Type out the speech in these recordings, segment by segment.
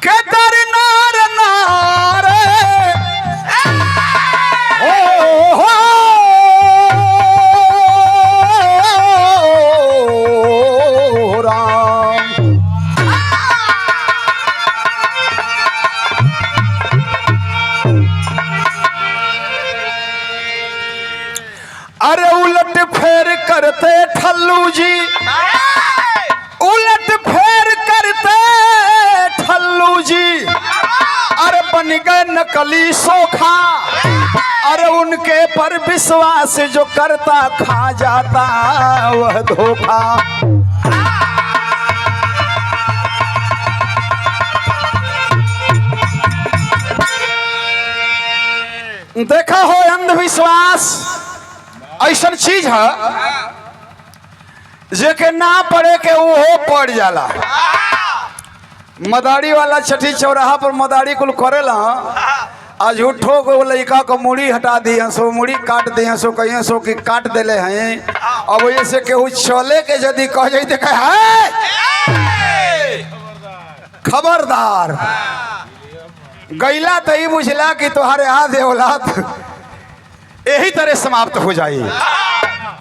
के दर नार नारे हो राम। अरे उलट फेर करते ठल्लू जी, उलट फेर करते ठल्लू जी, अरे बन गए नकली सोखा। अरे उनके पर विश्वास जो करता खा जाता वह धोखा। देखा हो अंधविश्वास ऐसा चीज है जे के ना पड़े के वो पड़ जाला। मदारी वाला छठी चौराहा पर मदारी कुल करेला आज झूठो को लड़का को मुड़ी हटा दिए सो, मुड़ी काट दिए सो, कहीं सो कि काट देले हैं। अब ऐसे केहू चले के यदि कह जाए देखे है खबरदार, गैला तो ही बुझला कि तुम्हारे आधे औलाद यही तरह समाप्त हो जाए।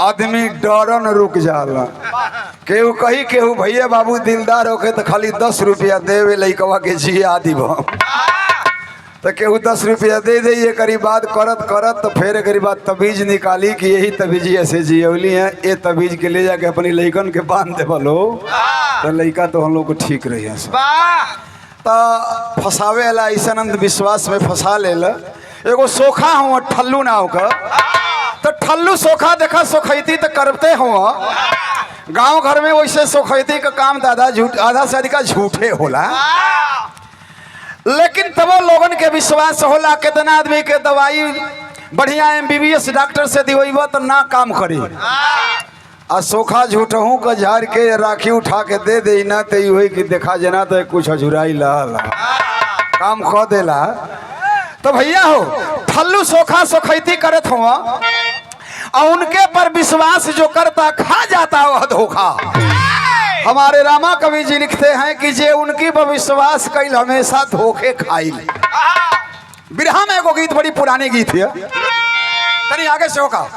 आदमी डरन रुक जाला। केहू कही केहू भैया बाबू दिलदार होके तो खाली 10 रुपया देवे लइकवा के जिया दीब, तो केहू 10 रुपया दे दे। ये करी बात करत करत तो फिर करी बात तबीज निकाली कि यही तबीज ऐसे जियवली है, ये तबीज के ले जाके अपनी लइकन के बांध दे बोलो तो लइका तो हम लोग को ठीक रही है। तो फसावे वाला ऐसा अंधविश्वास में फंसा लेला। एगो सोखा हुआ ठल्लू ना होकर, तो ठल्लू सोखा देखा सोखैती तो करते हुआ। गांव घर में वैसे सोखैती का काम आधा से अधिक झूठे होला, लेकिन तबो लोगन के विश्वास होला। कितना आदमी के दवाई बढ़िया MBBS डॉक्टर से दिवैबा तो ना काम करी, आ सोखा झूठहू का झाड़ के राखी उठा के दे दे ना तो वही कि देखा जना तो कुछ हजुराई ला काम खो देला। तो भैया हो ठल्लू सोखा सोखैती करत हुआ और उनके पर विश्वास जो करता खा जाता वह धोखा। हमारे रामा कवि जी लिखते हैं कि जे उनकी पर विश्वास कैल हमेशा धोखे खाइल। बिरहा में एगो गीत बड़ी पुरानी गीत है, तनी आगे से होगा।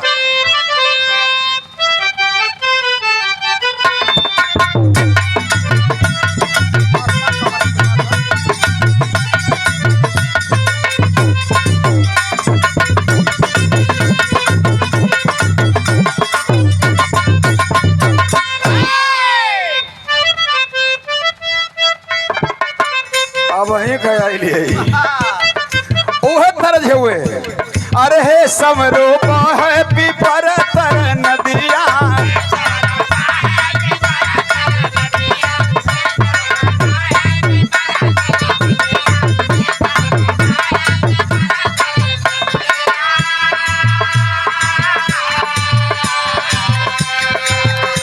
वही तरज हुए। अरे हे समरो है पीपर तर नदिया,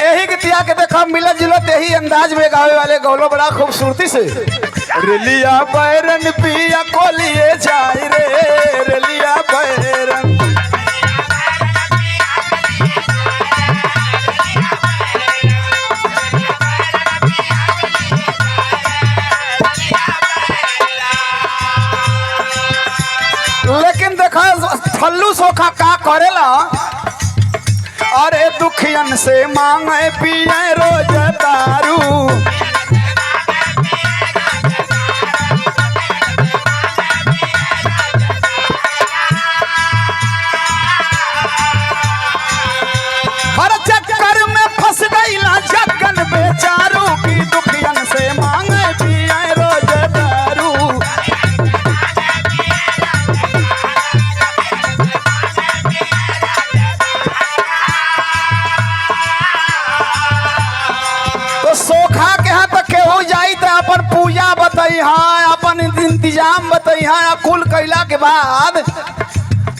यही गीतिया के देखा मिलत जुलत यही अंदाज में गावे वाले गौलो बड़ा खूबसूरती से। रेलिया बैरन पिया को लिए जाए रे, रेलिया बैरन लेकिन देखा ठल्लू सोखा का करेला। अरे दुखियन से मांगे पिए रोज दारू, हर चक्कर में फंस गईला जगन बेचारू की दुखियन से मांगे पिए रोज दारू। तो सोखा के यहाँ तक केहू जाई तो अपन पूजा बताई हाँ, अपन इंतजाम बताई हाँ। कुल कैला के बाद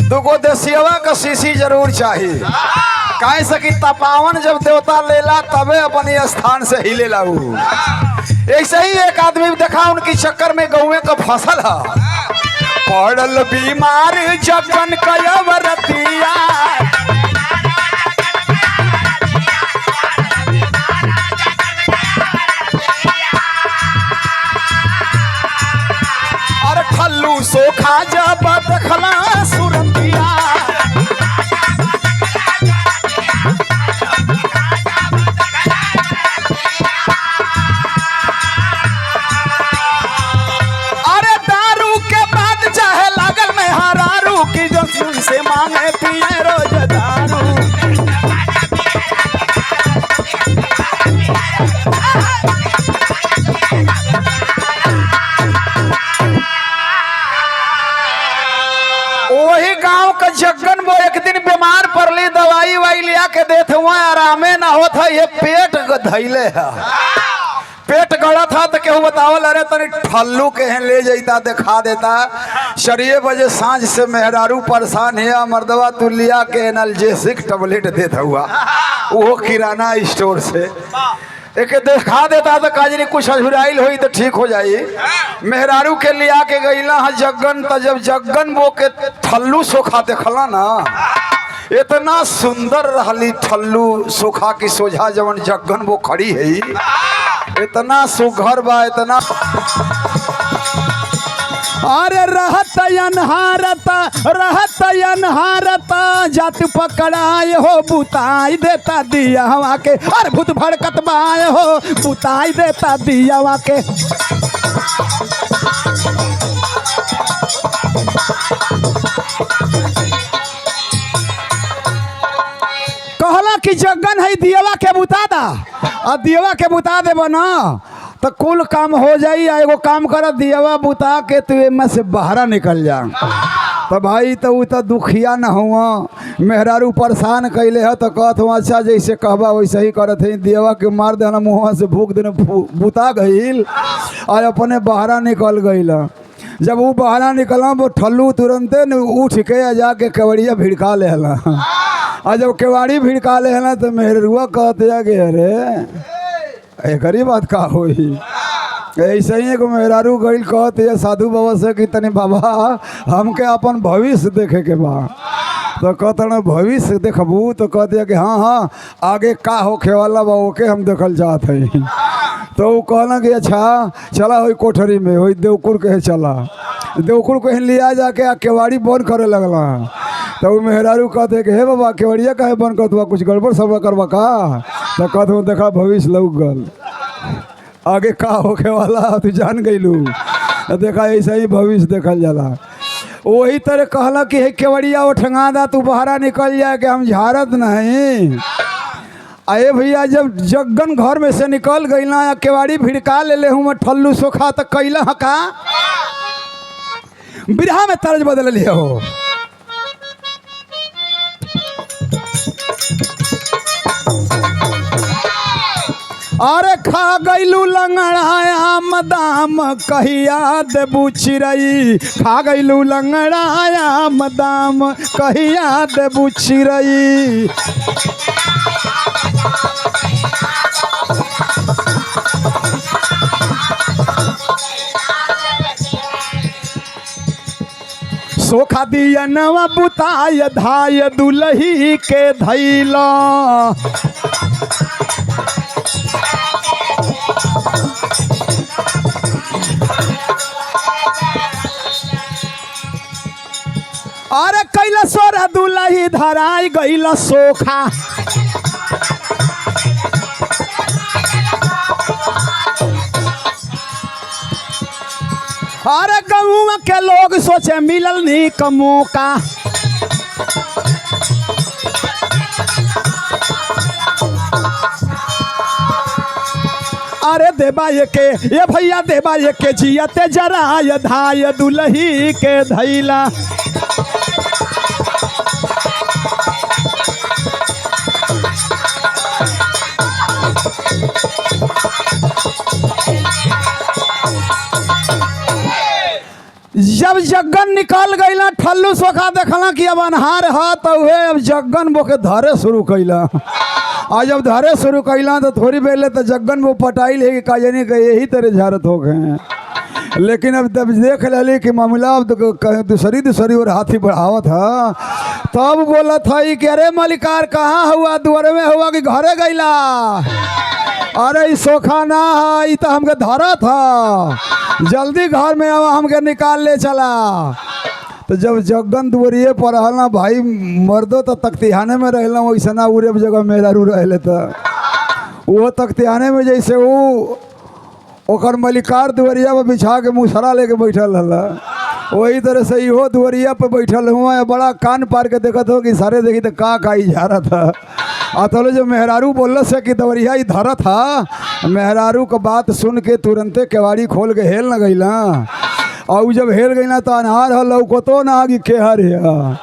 दुगो देसियवा का शीशी जरूर चाहिए, काहे से कि तपावन जब देवता लेला तबे अपने स्थान से ही लेला। ऐसे ही एक आदमी देखा उनकी चक्कर में गौए का फसल है, पड़ल बीमार जगन कयवरतिया। ठल्लू सोखा जब देखला सुरतिया अरे दारू के बाद चाहे लागल में हरारू की जो से मांगे पिए रोज दारू वही गांव का जग्गन वो एक दिन बीमार पड़ली दवाई वाई लिया के देते हुआ आरामे ना होता ये पेट धैले है पेट गड़ा था तो केहू बतावल अरे तनी ठल्लू के हैं ले जाता दिखा देता 6 बजे सांझ से मेहरारू परेशान है मर्दवा तू लिया के एनाल्जेसिक टैबलेट देता हुआ वो किराना स्टोर से एक दिखा देता तो काजरी कुछ अझुराइल हुई तो ठीक हो जाई मेहरारू के लिया के गईला है जग्गन तो जब जग्गन वो के ठल्लू सोखा देखला ना इतना सुंदर रहली ठल्लू सोखा की सोझा जवन जग्गन वो खड़ी है इतना सुघर बा इतना अरे रहत अनहारता जात पकड़ाए हो बुताई देता दिया हवा के अरे भूत भड़कत बाए हो बुताई देता दिया हवा के कहला कि जग्गन है दियवा के बुता दा और दियवा के बुता दे बना तो कुल काम हो जाई। एगो काम कर दियवा बुता के तू एम से बाहर निकल जा तो भाई तो वो तो दुखिया न हुआ मेहरारू परेशान कैले है तो कहत हुआ अच्छा जैसे कहबा वैसे ही करत है दियवा के मार देना मुँह से भूख देना बुता गईल और अपने बाहर निकल गईल। जब वो बाहर निकला वो ठल्लू तुरंते न उठ के जाके केवड़िया भिड़का लेला और जब केवाड़ी भिड़का लेला तो मेहरुआ कहते कि अरे एकरी बात का होई ऐसे ही एगो मेहरारू गईल कहते साधु बाबा से कि तनी बाबा हमके अपन भविष्य देखे के बा तो कहते भविष्य देखबू तो कहते कि हाँ हाँ आगे का होखे वाला बा ओके हम देखल चाहत है तो वो कहना कि अच्छा चला वही कोठरी में वही देवकुर के चला देवकुर को लिया जाके केवाड़ी बंद करे लगला तो वो मेहरारू कहते कि हे बाबा केवड़िया काहे बंद कर कुछ गड़बड़ सब करवा का तो कहते देखा भविष्य लग गल आगे का होके वाला तू जान गईलू देखा ऐसा ही भविष्य देखल जाला। वही तरह कहला कि हे केवड़िया वो ठंगा दा तू बाहर निकल जाए कि हम झारत नहीं आए भैया। जब जग्गन घर में से निकल गई ना या केवाड़ी भिड़का ले हूँ मैं ठल्लू सोखा तो कैला का बिरहा में तर्ज बदल लिया हो। अरे खा गईलू लंगड़ायाम दाम कहिया देबू चिरई खा गईलू लंगड़ायाम दाम कहिया देबू चिरई सोखा दिया नवा बुताय धाय दुलही के धैला अरे कैला सोरा दुलही धराई गईला सोखा अरे गाँव के लोग सोचे मिलल नहीं कमो का अरे देबा ये भैया देबा के जियते जराय धाय दुलही के धैला जब जग्गन निकल गईला ठल्लू सोखा देखला कि अब अनहार है तो वे अब जग्गन वो के धरे शुरू कैला और जब धरे शुरू कैला तो थोड़ी बेले तो जग्गन वो पटाई ले कि काजनी के यही तरह झारत हो गए। लेकिन अब जब देख ली कि मामला अब तो दूसरी और हाथी बढ़ावत है तब बोला था कि अरे मलिकार कहाँ हुआ, दुआरे में हुआ कि घरे गईला? अरे सोखा ना है, तो हमके धरा था, जल्दी घर में आवा, हमके निकाल ले चला। तो जब जगन दुआरिये पर रहल ना भाई, मर्दो तो तख्तिहाने में रहला, वैसे ना उरे जगह मेहरारू रहले, तो वो तख्तिहाने में जैसे वो ओकर मलिकार दुआरिया पर बिछा के मुसरा लेके बैठल रहला, वही तरह से इहो दुआरिया पर बैठल हुआ। बड़ा कान पार के देखत हो कि सारे देखी तो का ही जा रहा था। तो जो मेहरारू बोल से कि दवरिया ही धरा था, मेहरारू का बात सुन के तुरंते केवाड़ी खोल के हेल न गईला। और जब हेल गई ना तो अनहार है, लौकतो ना कि केहर है।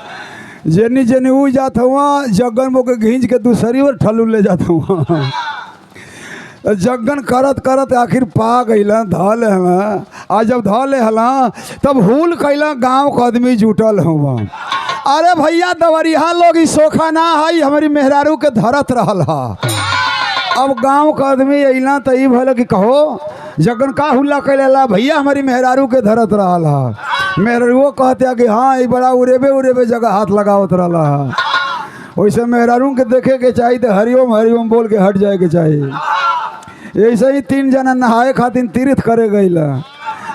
जेनी जेनी ऊ जात हुआ, जगन बो के घींच के दूसरी और ठलू ले जाता हुआ। जगन करत करत आखिर पा गईला, धल हला। आ जब धले हला तब हुल कैला, गाँव का आदमी जुटल हुआ। अरे भैया दवरिया लोग ई सोखा ना है, हमारी मेहरारू के धरत रहल हा। अब गांव का आदमी अइला तो ई भले कि कहो जगन का हुल्ला कैला, भैया हमारी मेहरारू के धरत रहल हा। मेहरारू कहते कि हाँ ये बड़ा उरेबे उरेबे जगह हाथ लगावत रहल हा। वैसे मेहरारू के देखे के चाहिए तो हरिओम हरिओम बोल के हट जाए के चाहिए। ऐसे ही 3 जना नहाए खातिर तीर्थ करे गईला।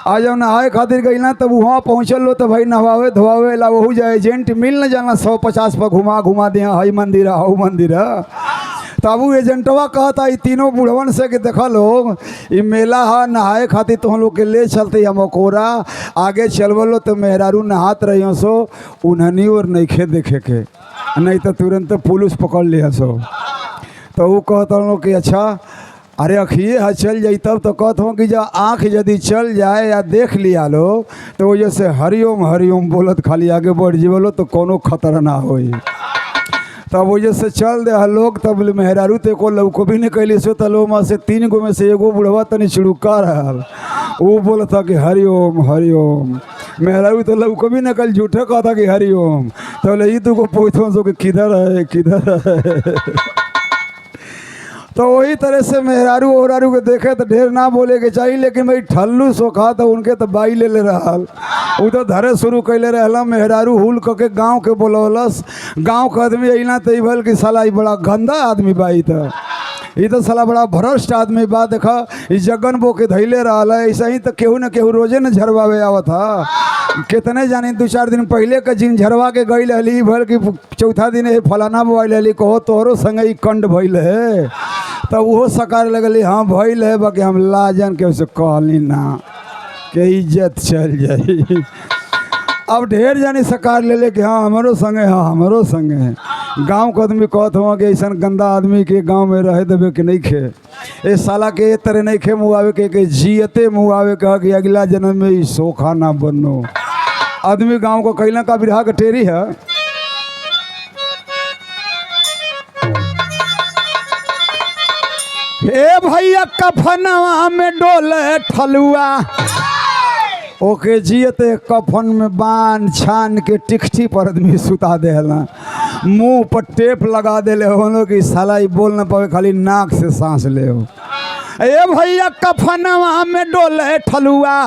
आज जब नहाए खातिर गईला तब वहाँ पहुँचल लो तो भाई नहावे धोआवे ला वहू जाए एजेंट मिल न जाना 150 पर घुमा दिया, हई मंदिर हऊ मंदिर। तब वो एजेंटवा कहता ई तीनों बुढ़वन से कि देखा लोग ये मेला है, नहाए खातिर तो हम लोग के ले चलते हम ओकोरा आगे चलवलो तो मेहरारू नहात रही सो उन्हनी और नईखे देखे के, नहीं तो तुरंत पुलिस पकड़ लिया सो। तो वो कहता लोग कि अच्छा अरे अखिए हाँ चल जाई, तब तो कहता हूँ कि जब आँख यदि चल जाए या देख लिया लोग तो वो जैसे हरिओम हरिओम बोलत खाली आगे बढ़ जीवलो तो कोनो खतरा ना होई। तब वजह से चल दे लोग। तब मेहरारू तो को लौको भी नहीं कैली सो, तलो में से 3 गो में से एगो बुढ़वा तनी चिड़ुका रहल, वो बोलता कि हरिओम हरिओम। मेहरारू तो लौको भी नहीं कल झूठे कहता कि हरिओम। तो ले तू को पूछो सो कि किधर है किधर है। तो वही तरह से मेहरारू ओहरारू के देखे तो ढेर ना बोले के चाहिए, लेकिन भाई ठल्लू सोखा तो उनके तो बाई ले रहल, वो तो धरे शुरू कैले रहला। मेहरारू हुल के गांव के बोलौलस, गांव के आदमी अइला तो ई भल कि साला ई बड़ा गंदा आदमी बाई था, ये तो साला बड़ा भ्रष्ट आदमी बा। देखा ई जगन बो के धैले रहल है। ऐसा ही तो केहू न केहू रोजे न झरवावे आवत था। कितने जानी 2-4 दिन पहले के जिन झरवा के गई रहली भल कि चौथा दिन ये फलाना मोबाइल रहली, कहो तोहरो संगे ई कंड भइल है। तो वो सकार लगली हाँ भइल है, बाकी हम लाजन के उसे कहली ना कि इज्जत चल जाई। अब ढेर जानी सकार ले ले कि हाँ हमारो संगे, हाँ हमारो संगे। गांव के आदमी कहत हुआ कि ऐसा गंदा आदमी के गांव में रह देवे कि नहीं खे, ए साला के तरह नहीं खे मुआवे के जियते मुआवे कहा कि अगला जन्म में ई सोखा ना बनो। आदमी गांव को कैला का बिरहा के टेरी है। ए भैया कफनवा में डोले ठलुआ, ओके जियते कफन में बांध छान के टिकठी पर आदमी सुता देला, मुंह पर टेप लगा देले हो कि साला ही बोल न पावे, खाली नाक से सांस ले हो। ए भैया कफनवा में डोले ठलुआ,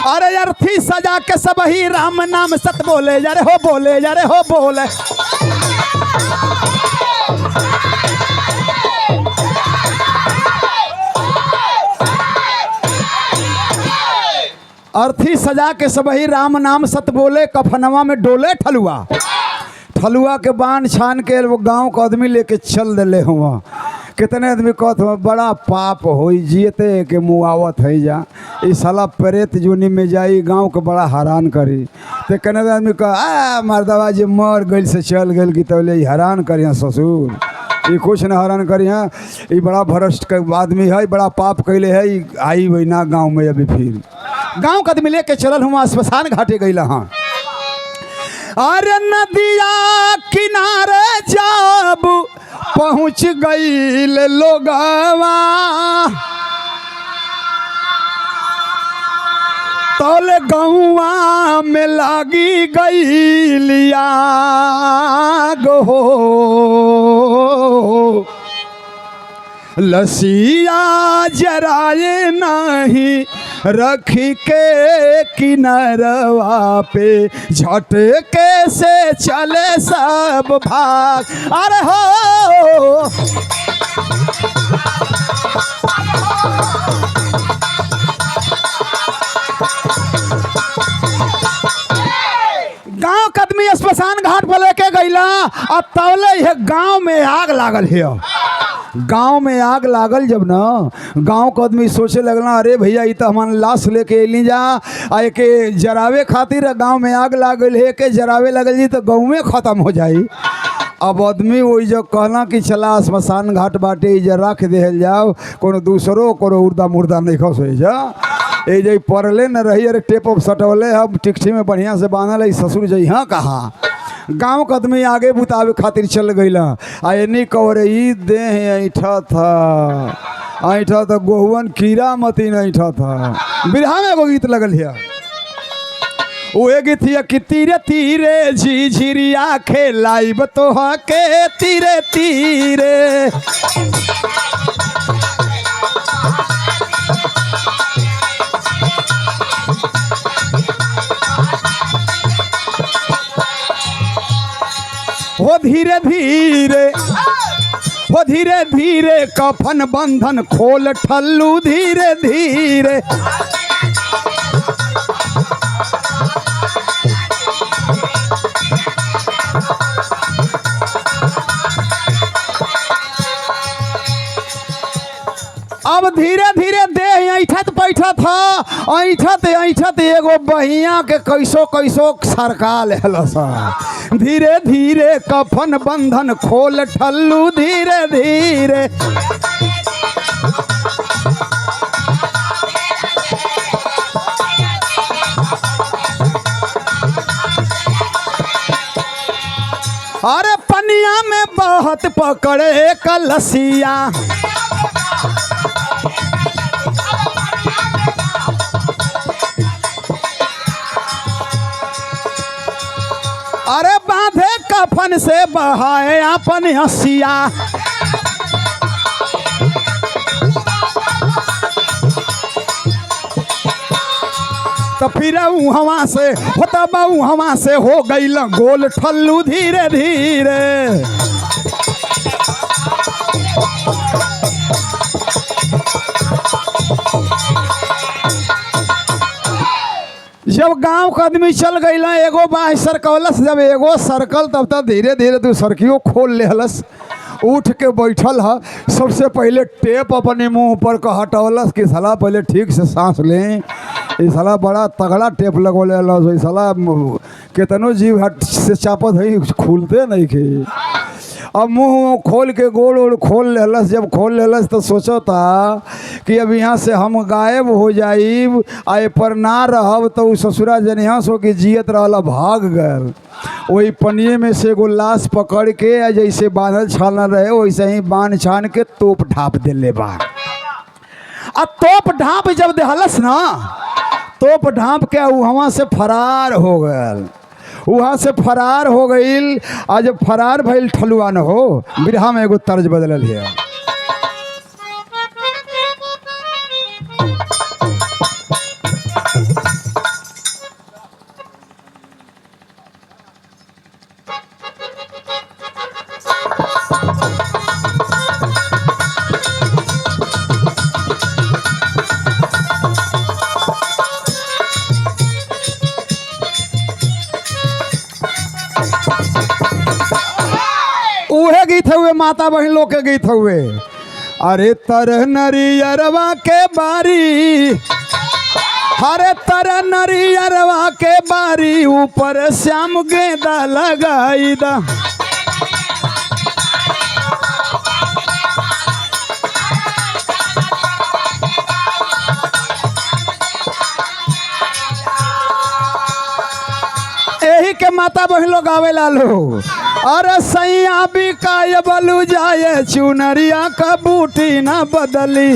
अरे अर्थी सजा के सब ही राम नाम सत बोले जा रे हो बोले जा रे हो बोले। अर्थी सजा के सब ही राम नाम सत बोले, कफनवा में डोले ठलुआ। ठलुआ के बांध छान के वो गांव का आदमी लेके चल दिले हुआ। कितने आदमी कहते हुआ बड़ा पाप हो जियते के मुआवत है जा, इस साला प्रेत जूनी में जाई, गांव के बड़ा हैरान करी। तो कहने आदमी कहा मर्दवा जी मर गई से चल गई कि तब ले हैरान करिए ससुर, ये कुछ न हैरान करिए, ये बड़ा भ्रष्ट के आदमी है, बड़ा पाप कैले है, आई वही ना गाँव में। अभी फिर गांव का आदमी लेके चलल हुआ स्मशान घाटे गईला। हाँ अरे नदिया किनारे जब पहुँच गई लोगवा, तौले गौवा में लागी गई लिया गो, लसिया जराए नहीं रखी के किनारवा पे झटके से चले सब भाग। अरे हो गांव कदमी स्मशान घाट पर लेके गईला और तौले है गांव में आग लागल है। गांव में आग लागल जब ना गांव के आदमी सोचे लगला अरे भैया ये तो हमारे लाश लेके अली जा आ के जरावे खातिर गांव में आग लागल है के जरावे लगल जी तो गाँव में ख़त्म हो जाई। अब आदमी वही जो कहना कि चला स्मशान घाट बाटे इज रख देहल जाओ कोनो दूसरो कोनो उर्दा मुर्दा नहीं खस हो जा ए जे पड़ले न रही अरे टेप ऑफ सटवले हम टिकठी में बढ़िया से बांधल है ससुर जी हाँ कहाँ गांव के आदमी आगे बुतावे खातिर चल गईला आ एनी कवरे ई देह ऐठा था गोहुवन कीड़ा मती नहीं था। बिरहा में एगो गीत लगल है वो गीत है कि तीरे तीरे झिझिरिया खेलाइब तोहा के तीरे तीरे। हो धीरे धीरे हो धीरे धीरे कफन बंधन खोल ठल्लू धीरे धीरे। अब धीरे धीरे देह ऐठत पैठत था ऐठत एगो बहिया के कैसो कैसो सरका लेलस। धीरे धीरे कफन बंधन खोल ठल्लू धीरे धीरे। अरे पनिया में बहुत पकड़े कलसिया अरे बांधे कफन से बहाए अपन हसिया। तो फिर हवा से होता बाऊ हवा से हो गई गोल ठल्लू धीरे धीरे। जब गांव का आदमी चल गई एगो बाह सरकवलस जब एगो सर्कल तब तक धीरे धीरे तू सरकियो खोल लेहलस उठ के बैठल है। सबसे पहले टेप अपने मुंह पर का हटौलस कि साला पहले ठीक से सांस लें। ये साला बड़ा तगड़ा टेप लगोले लस साला कितनो जीव हट से चापत है खुलते नहीं के। अब मुंह खोल के गोड़ ओड़ खोल लेलस जब खोल लेलस तो सोचो था कि अब यहाँ से हम गायब हो जाइब आए पर ना रहब तो ससुरा जनिया सो कि जियत रहला भाग गए। वही पनिए में से एगो लाश पकड़ के जैसे बांधल छाना रहे वैसे ही बांध छान के तोप ढाप दिले बा। आ तोप ढाप जब देहलस ना तोप ढाप के वहाँ से फरार हो गए। वहाँ से फरार हो गई। आज जब फरार भइल ठलुआ न हो बिरहा में एगो तर्ज बदलल है। उहे गीत हुए माता बहन लोग के गीत हुए। अरे तरह नरियरवा के बारी हरे तरह नरियरवा के बारी ऊपर श्याम गेंदा लगाई दा। यही के माता बहन लोग आवे लालो। अरे सैया बिकाय बलू जाए चुनरिया का बूटी ना बदली।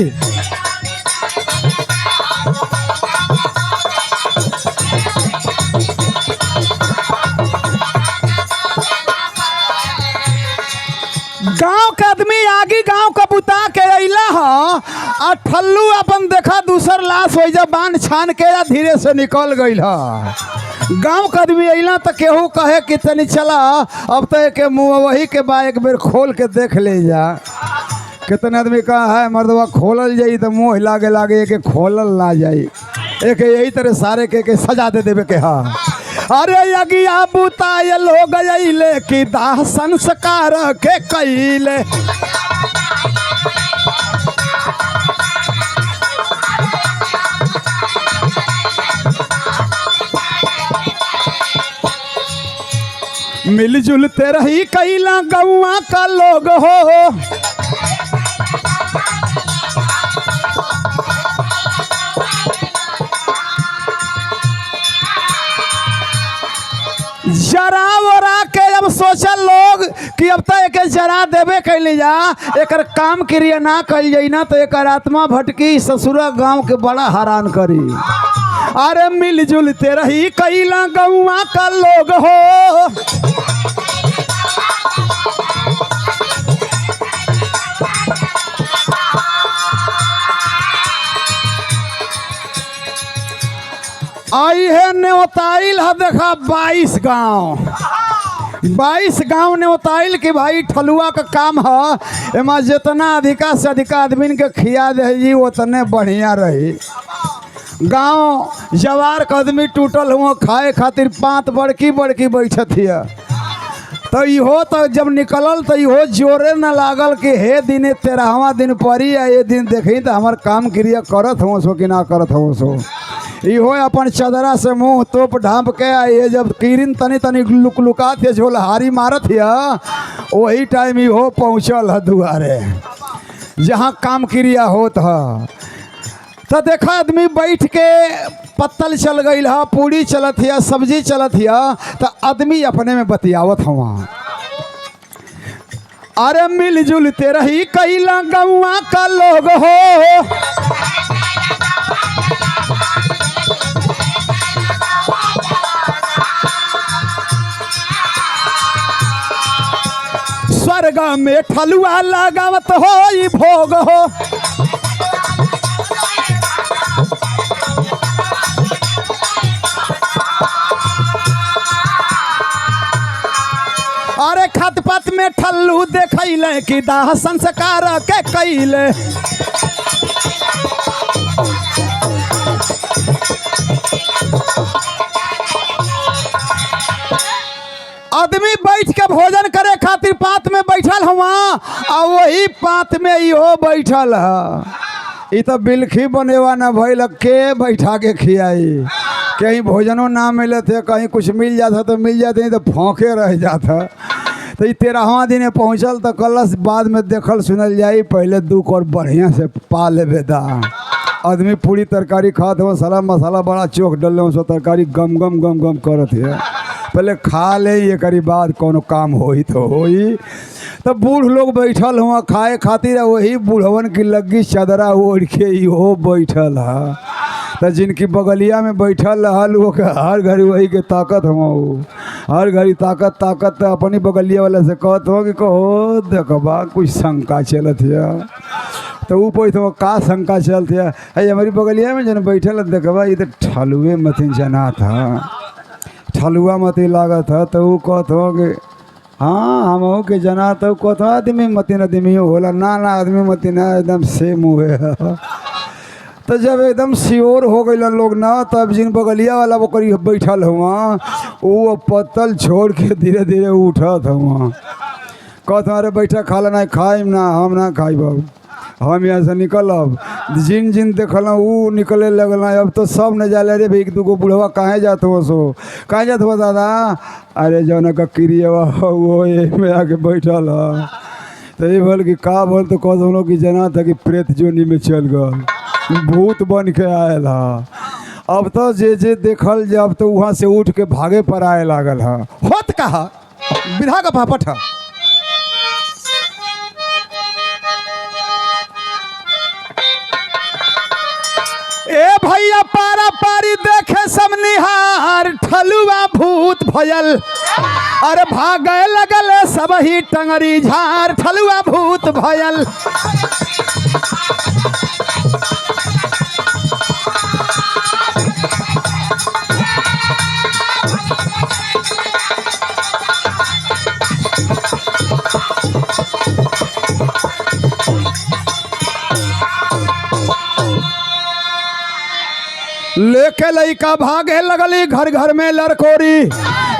गांव का आदमी आगे गांव का बुता के अला हा आ ठल्लू अपन देखा दूसर लाश हो जा बांध छान के या धीरे से निकल गई है। गांव का आदमी अला तो केहू कहे कि तनी चला अब तो एक मुँह वही के बा एक बेर खोल के देख ले जा। कितने आदमी कहा है मर्दवा खोलल जाई तो मुँह लागे लागे एक खोलल ना जाई, एक यही तरह सारे के सजा दे देवे के। हाँ अरे यगिया बुताय लोग अइले कि दाह संस्कार के कैले। मिलजुल ते रही कैला गौआ का लोग हो, जरा वरा के अब सोचल लोग कि अब तो एक जरा देवे कैली जा, एक काम क्रिया ना कल जाई ना तो एक आत्मा भटकी ससुरा गांव के बड़ा हैरान करी। अरे मिलजुल ते रही कैला गौआ का लोग हो, आई है न्योताइल है देखा 22 गांव न्योताइल कि भाई ठलुआ का काम है, एमा जितना अधिका से अधिक आदमी के खिया दे जी उतने बढ़िया रही। गांव जवार का आदमी टूटल हुआ खाए खातिर 5 बड़की बड़की बैठत हिया, तो इहो तो जब निकलल तो इहो जोरे न लागल कि हे दिन 13वां दिन पड़ी या ये दिन देखी तो हमार काम क्रिया करत हो सो कि ना करत हो सो। इहो अपन चदरा से मुंह तोप ढांप के ये जब कीरिन तनी तनी लुकलुकात है झोलहारी मारत है वही टाइम इहो पहुँचल है दुआरे जहाँ काम क्रिया होत है। तो देखा आदमी बैठ के पत्तल चल गई है, पूड़ी चलत है, सब्जी चलत है, तो आदमी अपने में बतियावत हुआ। अरे मिलजुल ते रही कैला गौआ का लोग हो, स्वर्ग में ठलुआ लगावत हो भोग हो। अरे खतपत में ठल्लू देखैले कि दाह संस्कार के कैले। आदमी बैठ के भोजन करे खातिर पात में बैठल हुआ और वही पात में इहो बैठल है। ये तो बिलखी बनेवा ना भइल के बैठा के खियाई, कहीं भोजनों ना मिले थे, कहीं कुछ मिल जाता तो मिल जाते, नहीं तो भौंके रह जाता। तो ये 13वां दिन पहुँचल तो कलश बाद में देखल सुनल जाई, पहले दुख और बढ़िया से पा लेबे दा। आदमी पूरी तरकारी खात हो, सारा मसाला बड़ा चोख डल सो तरकारी गम गम गम गम करत है, पहले खा ले एक बाद कोनो काम होई तो होई। तो बूढ़ लोग बैठल हुआ खाए खातिर, वही बूढ़वन की लग्गी चादरा ओढ़ के इहो बैठल है। तो जिनकी बगलिया में बैठल रहल वो के हर घड़ी वही के ताकत हुआ, हर घड़ी ताकत ताकत तो अपनी बगलिया वाला से कहत हो कि कहो देखबा कुछ शंका चलत है। तो वो पूछते हो का शंका चलती है, हमारी बगलिया में जन बैठल देखबा ये तो ठलुए मथिन जना था, ठलुआ मती लागत है। तो वो कहत हो कि हाँ हम के जना, तो कहत हो आदमी मतीन आदमी होला ना ना आदमी मतीन एकदम सेम हुए है। तो जब एकदम श्योर हो गए लोग ना, तब जिन बगलिया वाला वो करी बैठल हुआ वो पत्तल छोड़ के धीरे धीरे उठत हुआ, कहत अरे बैठा खा लेना, खाइम ना हम ना खाई बाबू, हम यहाँ से निकलब। जिन जिन देखल वो निकले लगल, अब तो सब न जाले रे भाई दूगो बुढ़वा कहाँ जात हो सो, कहाँ जात हो दादा, अरे जौन का क्रिया वो में आके बैठल है। तो ये बोल कि का बोल, तो कह दोनों की जना था कि प्रेत जोनी में चल गल, भूत बन के आयल है। अब तो जे जे देखल जब तो वहाँ से उठ के भागे पर आए लागल है। होत कहा विधा का पापट है। ए भैया पारा पारी देखे सब निहार, ठलुआ भूत भयल, अरे भागे लगल सब ही टंगरी झार, ठलुआ भूत भयल। लेके लइका भागे लगली घर घर में लड़कोरी।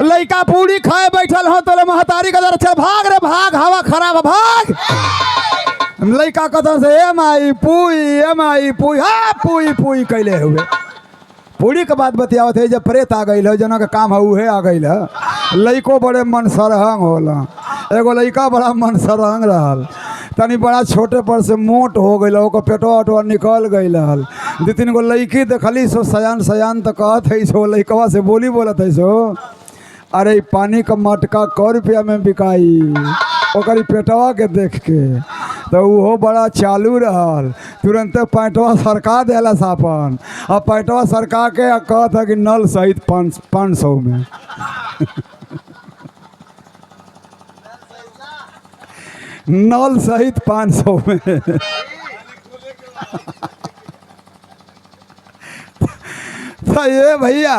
लइका पूरी खाए बैठल हो तो महतारी का दर चल भाग रे भाग, हवा खराब है, भाग। लइका कतर से ए माई पुई हाँ पुई पुई कैले हुए। पूरी के बात बतियावत है जब प्रेत आ गई है जना का काम है उहे आ गई है। लइको बड़े मन सरहंग होला। एगो लइका बड़ा मन सरहंग रहल, तनी बड़ा छोटे पर से मोट हो गई, ओकर पेटवा उटवा निकल गई रहल। 2-3 गो लड़की देखली सो सयान सयान तो कहत है सो लइकवा से बोली बोलत है सो अरे पानी का मटका क रुपया में बिकाई। ओकर पेटवा के देख के तो वो बड़ा चालू रहल, तुरंत पैंटवा सरका देला सापन। अब पैंटवा सरका के कहत है कि नल सहित 500 में नल सहित 500 में तो ये भैया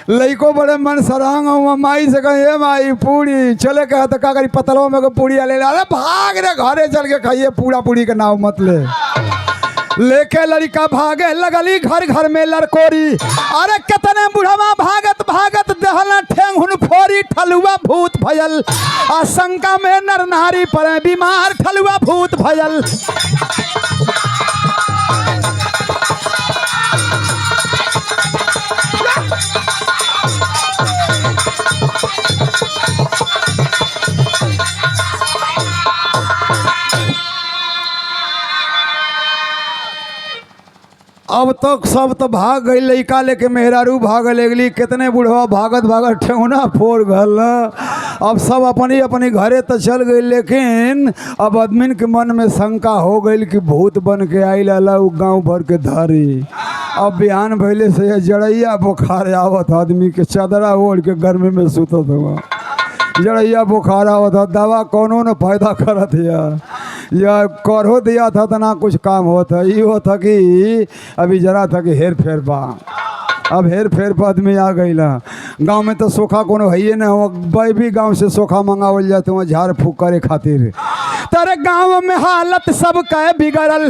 लइको बड़े मन सरांग माई से कहे ए माई पूरी चले कहे तो का करी पतलों में को पूड़ी ले अरे भाग रे घरे चल के खाइए, पूरा पूड़ी के नाव मत ले। लेके लड़का भागे लगली घर घर में लड़कोरी। अरे कितने बुढ़वा भागत भागत दहला ठेंगुन फोरी। ठलुआ भूत भयल आशंका में नर नारी पड़े बीमार। ठलुआ भूत भयल अब तक सब तो भाग गई, लइका लेके मेहरारू भाग लगली। कितने बुढ़वा भागत भागत ठेहुना फोड़ गल। अब सब अपनी अपनी घरे तो चल गई, लेकिन अब आदमी के मन में शंका हो गई कि भूत बन के आइल उ गांव भर के धारी। अब बिहान भैले से जड़ैया बुखार आवत, आदमी के चादरा ओढ़ के गर्मी में सुतत हुआ। जड़ैया बुखार आवत, दवा कोनो न फायदा करत या करहो दिया था तो ना कुछ काम होता। ये होता कि अभी जरा था कि हेर फेर बा। अब हेर फेर पर आदमी आ गई ला। गाँव में तो सोखा कोनो है ना हो, भी गांव से सोखा मंगावल जाते वहाँ झाड़ फूक करे खातिर। तेरे गांव में हालत सब कह बिगड़ल।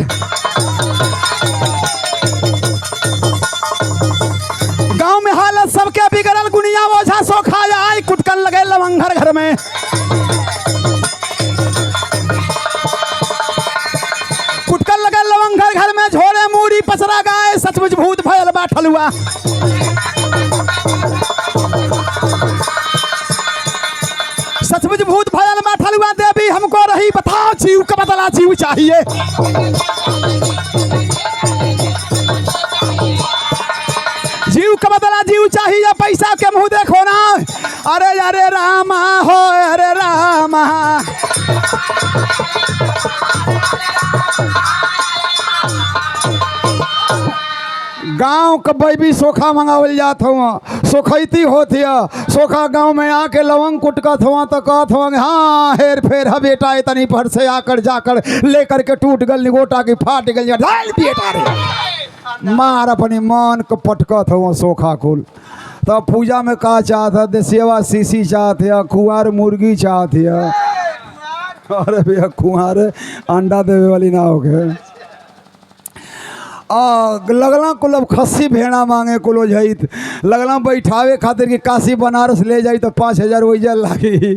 गांव में हालत सबके बिगड़ल। गुनिया ओझा सोखा आई कुटकल लगे लवंगर घर में। कुटकल लगे लवंगर घर में झोड़े मूड़ी पसरा गाय। सचमुच भूत भयल बा ठलुआ। सचमुच भूत भयल बा ठलुआ। देवी हमको रही बताओ जीव का बदला जीव चाहिए। जीव का बदला जीव चाहिए, पैसा के मुंह देखो ना। अरे अरे रामा हो अरे रामा। गांव का बैबी सोखा मंगावल जात हुआ, सोखैती होती है। सोखा गांव में आके लवंग कुटकत हुआ तो कहत हुआ हाँ हेर फेर है बेटा इतनी पर से आकर जाकर लेकर के टूट गल निगोटा की फाट गल बेटा रे। मार अपनी मान को पटकत हुआ सोखा कुल। तब पूजा में का चाहत है, देसेवा सीसी चाहत है, कुंवार मुर्गी चाहत है। अरे भैया कुंवार अंडा देवे वाली ना हो गए। लगला कुल अब खस्सी भेड़ा मांगे कुल ओझैत। लगला बैठावे खातिर कि काशी बनारस ले जाई तो 5000 वैजा लागी।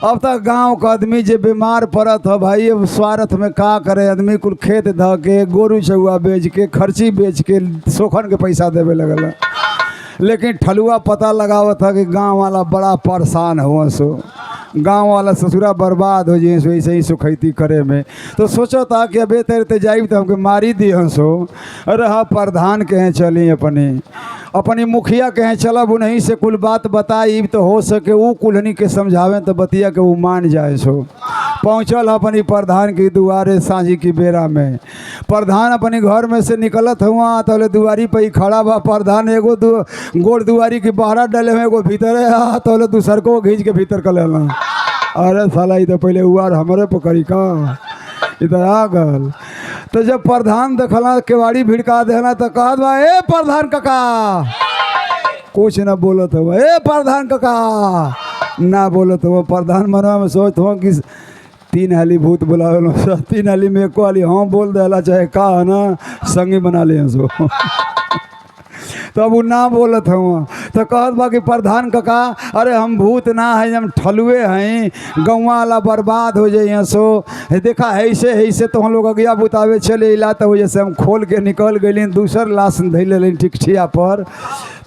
अब तक गांव का आदमी जे बीमार पड़त है भाई, अब स्वार्थ में का करे आदमी कुल खेत ध के गोरू चौआ बेच के खर्ची बेच के सोखन के पैसा देवे लगल। लेकिन ठलुआ पता लगावत था कि गांव वाला बड़ा परेशान हुआ सो। गांव वाला ससुरा बर्बाद हो जाए वैसे ही सुखैती करे में। तो सोचो था कि अबे तेरे जाइब तो हमके मारी दी हंसो। अरे हाँ प्रधान कहें चली अपनी मुखिया कहें चलब उन्हीं से कुल बात बताई तो हो सके वो कुल्हनी के समझावें तो बतिया के वो मान जाए सो। पहुँचल अपनी प्रधान की दुआरे सांझी की बेरा में। प्रधान अपने घर में से निकलत हुआ तो दुआरी पर ही खड़ा बा। प्रधान एगो गोड़ दुआरी की बहरा डले हुए एगो भीतरे तो दूसर को घींच के भीतर कर लेना। अरे साला ये तो पहले उआर हमारे पकड़ी का इधर आ गल। तो जब प्रधान देखला केवाड़ी भिड़का देना तो कहत बा ए प्रधान काका। कुछ ना बोलत हुआ ए प्रधान काका ना बोलत हुआ। प्रधान मनवा में सोचत हुआ कि 3 हाली भूत बुलावे 3 हाली में एको हाली हाँ बोल देला चाहे का ना संगी बना ले सो। तो अब वो ना बोलत हूँ तो कहत बा कि प्रधान काका अरे हम भूत ना है हम ठलुए हैं गौवा वाला बर्बाद हो जाइए सो देखा ऐसे तो हम लोग अगिया बुतावे चले इला तो वजह से हम खोल के निकल गए दूसर लाश धैल लें टिकठिया पर।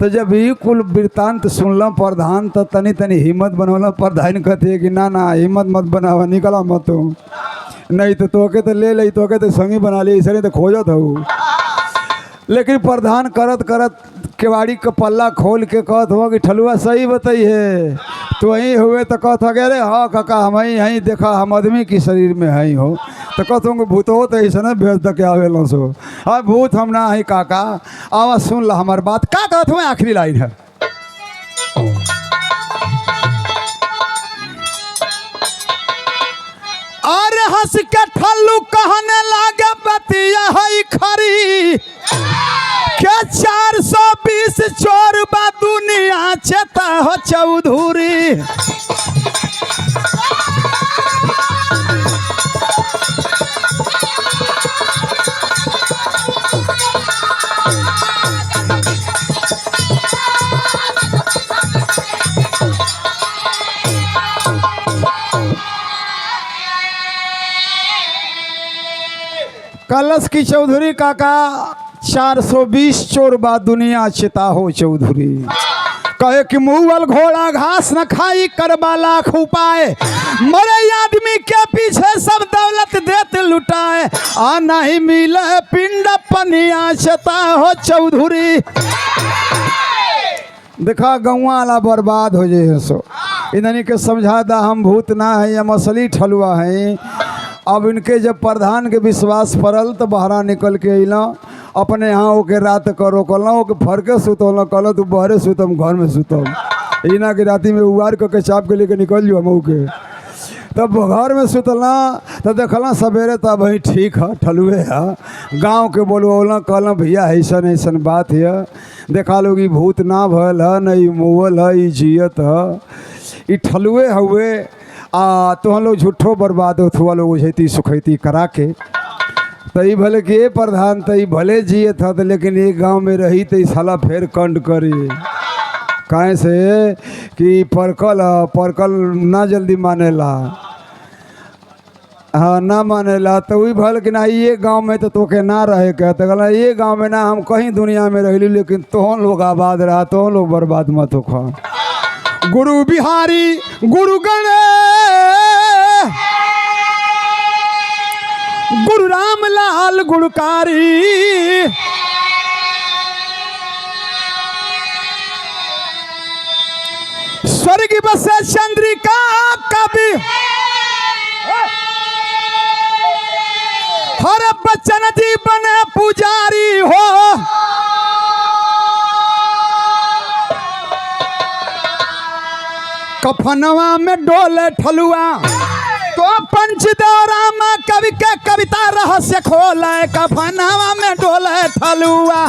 तो जब ही कुल वृत्तांत सुनल प्रधान तो तनी तनी हिम्मत बनौल। प्रधान कहते कि ना ना हिम्मत मत बनावा निकला मत तू नहीं तो तोके तो ले ली तोके तो संगी बना ली ऐसे नहीं तो खोजत हो। लेकिन प्रधान करत करत केवाड़ी का पल्ला खोल के कहत हो कि ठलुआ सही बताई है तो वहीं हुए तो कहत हो अरे हाँ काका हम ही हैं देखा हम आदमी की शरीर में हैं हो तो कहते होंगे भूत हो तो ऐसा ना भेज तक आवेलों सो हाँ भूत हम ना है काका आवाज सुन ला हमार बात का कहत हो आखिरी लाइन है अरे हंस के ठल्लू कहने लागे बतिया है खरी के 420 चोर बा दुनिया चेता हो चौधरी। कलश की चौधरी काका 420 चोर बा दुनिया चिता हो चौधरी। कहे कि मुगल घोड़ा घास न खाई करबा लाख उपाय मरे आदमी के पीछे सब दौलत देते लुटाए आ नहीं मिले पिंड पनिया चिता हो चौधरी। देखा गौवा वाला बर्बाद हो जाए सो इन्हीं के समझा दा हम भूत ना है हम असली ठलुआ हैं। अब इनके जब प्रधान के विश्वास पड़ल तो बहरा निकल के अल अपने यहाँ होके रात करो कल के फरके सुतल कल तू बहरे सुतम घर में सुतम इना के राती में उबार करके चाप के लेके निकल जो हम के तब घर में सुतला तो देखल सवेरे तब वही ठीक है ठलुए है गाँव के बोलवल कहल भैया ऐसन ऐसन बात है देखा लोग ई भूत ना भल है न ई मुअल है ई जियत है ई ठलुए हुए आ तो हम लोग झूठो बर्बाद हो लोग उझैती सुखैती करा के तो ये भले कि ये प्रधान तो ये भले जिए था तो लेकिन एक गांव में रही तो इस साला फिर कंड करी काहे से कि परकल ना जल्दी मानेला हाँ ना मानेला तो वही भल कि ना ये गांव में तो तोके ना रहे के तो कहला ये गांव में ना हम कहीं दुनिया में रही लेकिन तोहन लोग आबाद रहा तोहन लोग बर्बाद मत हो खा। गुरु बिहारी गुरु गणेश गुरु रामलाल गुणकारी स्वर्ग बसे चंद्रिका कवि हर बच्चन जी बने पुजारी हो कफनवा में डोले ठलुआ तो पंचदौरामा कवि के कविता रहस्य खोले कफनवा में डोले ठलुआ।